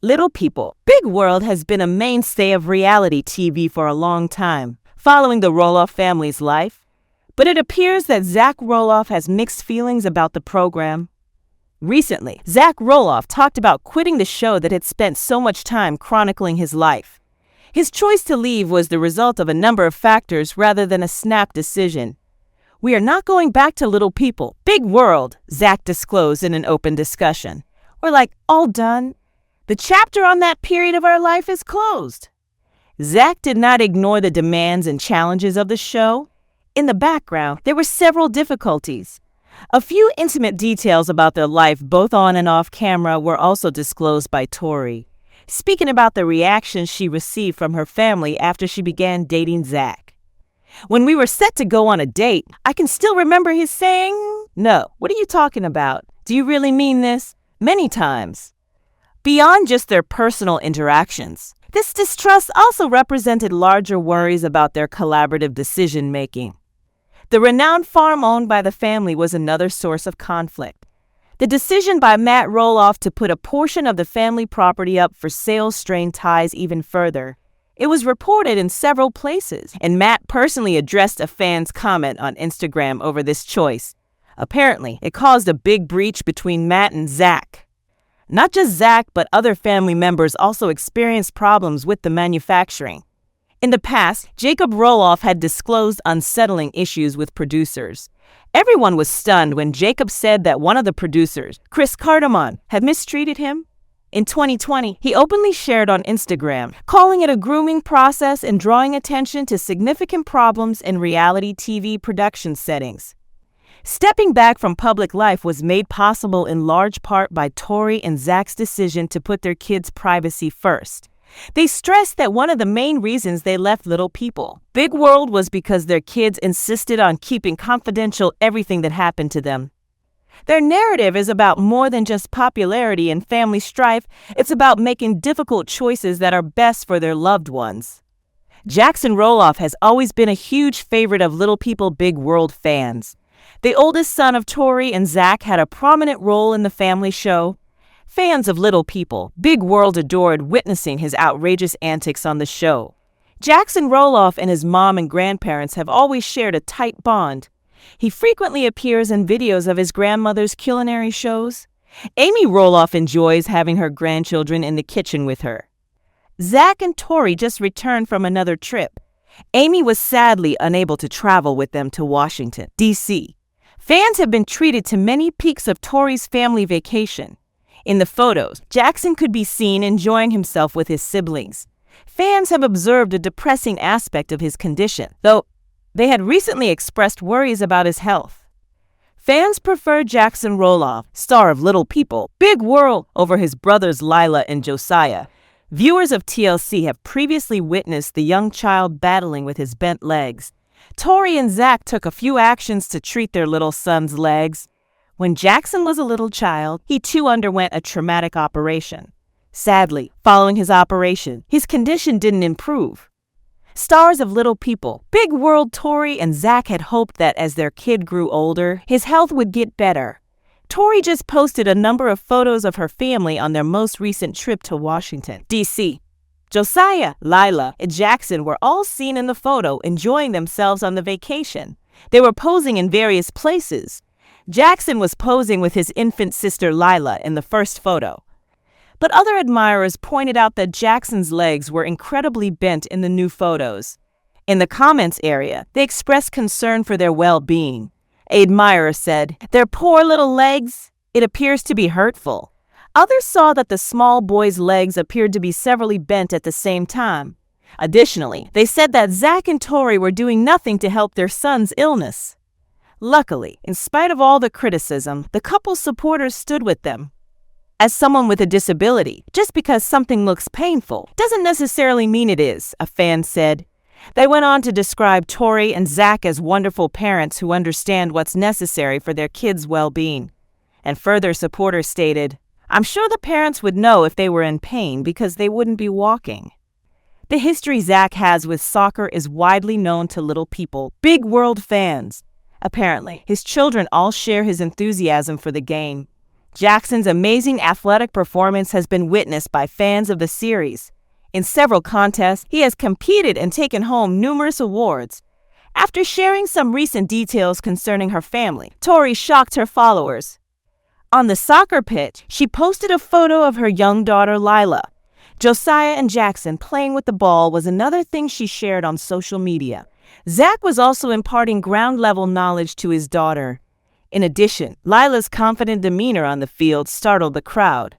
Little People, Big World has been a mainstay of reality TV for a long time, following the Roloff family's life. But it appears that Zach Roloff has mixed feelings about the program. Recently, Zach Roloff talked about quitting the show that had spent so much time chronicling his life. His choice to leave was the result of a number of factors rather than a snap decision. "We are not going back to Little People, Big World," Zach disclosed in an open discussion. "We're all done. The chapter on that period of our life is closed." Zach did not ignore the demands and challenges of the show. In the background, there were several difficulties. A few intimate details about their life, both on and off camera, were also disclosed by Tori, speaking about the reactions she received from her family after she began dating Zach. "When we were set to go on a date, I can still remember his saying, 'No, what are you talking about? Do you really mean this?' Many times." Beyond just their personal interactions, this distrust also represented larger worries about their collaborative decision-making. The renowned farm owned by the family was another source of conflict. The decision by Matt Roloff to put a portion of the family property up for sale strained ties even further. It was reported in several places, and Matt personally addressed a fan's comment on Instagram over this choice. Apparently, it caused a big breach between Matt and Zach. Not just Zach, but other family members also experienced problems with the manufacturing. In the past, Jacob Roloff had disclosed unsettling issues with producers. Everyone was stunned when Jacob said that one of the producers, Chris Cardamon, had mistreated him. In 2020, he openly shared on Instagram, calling it a grooming process and drawing attention to significant problems in reality TV production settings. Stepping back from public life was made possible in large part by Tori and Zach's decision to put their kids' privacy first. They stressed that one of the main reasons they left Little People, Big World, was because their kids insisted on keeping confidential everything that happened to them. Their narrative is about more than just popularity and family strife. It's about making difficult choices that are best for their loved ones. Jackson Roloff has always been a huge favorite of Little People, Big World fans. The oldest son of Tori and Zach had a prominent role in the family show. Fans of Little People, Big World adored witnessing his outrageous antics on the show. Jackson Roloff and his mom and grandparents have always shared a tight bond. He frequently appears in videos of his grandmother's culinary shows. Amy Roloff enjoys having her grandchildren in the kitchen with her. Zach and Tori just returned from another trip. Amy was sadly unable to travel with them to Washington, D.C. Fans have been treated to many peeks of Tori's family vacation. In the photos, Jackson could be seen enjoying himself with his siblings. Fans have observed a depressing aspect of his condition, though they had recently expressed worries about his health. Fans prefer Jackson Roloff, star of Little People, Big World, over his brothers Lila and Josiah. Viewers of TLC have previously witnessed the young child battling with his bent legs. Tori and Zach took a few actions to treat their little son's legs. When Jackson was a little child, he too underwent a traumatic operation. Sadly, following his operation, his condition didn't improve. Stars of Little People, Big World, Tori and Zach had hoped that as their kid grew older, his health would get better. Tori just posted a number of photos of her family on their most recent trip to Washington, D.C. Josiah, Lila, and Jackson were all seen in the photo enjoying themselves on the vacation. They were posing in various places. Jackson was posing with his infant sister Lila in the first photo. But other admirers pointed out that Jackson's legs were incredibly bent in the new photos. In the comments area, they expressed concern for their well-being. An admirer said, "Their poor little legs. It appears to be hurtful." Others saw that the small boy's legs appeared to be severely bent at the same time. Additionally, they said that Zach and Tori were doing nothing to help their son's illness. Luckily, in spite of all the criticism, the couple's supporters stood with them. As someone with a disability, just because something looks painful doesn't necessarily mean it is, a fan said. They went on to describe Tori and Zach as wonderful parents who understand what's necessary for their kids' well-being. And further supporters stated, "I'm sure the parents would know if they were in pain because they wouldn't be walking." The history Zach has with soccer is widely known to Little People, Big World fans. Apparently, his children all share his enthusiasm for the game. Jackson's amazing athletic performance has been witnessed by fans of the series. In several contests, he has competed and taken home numerous awards. After sharing some recent details concerning her family, Tori shocked her followers. On the soccer pitch, she posted a photo of her young daughter Lila. Josiah and Jackson playing with the ball was another thing she shared on social media. Zach was also imparting ground-level knowledge to his daughter. In addition, Lila's confident demeanor on the field startled the crowd.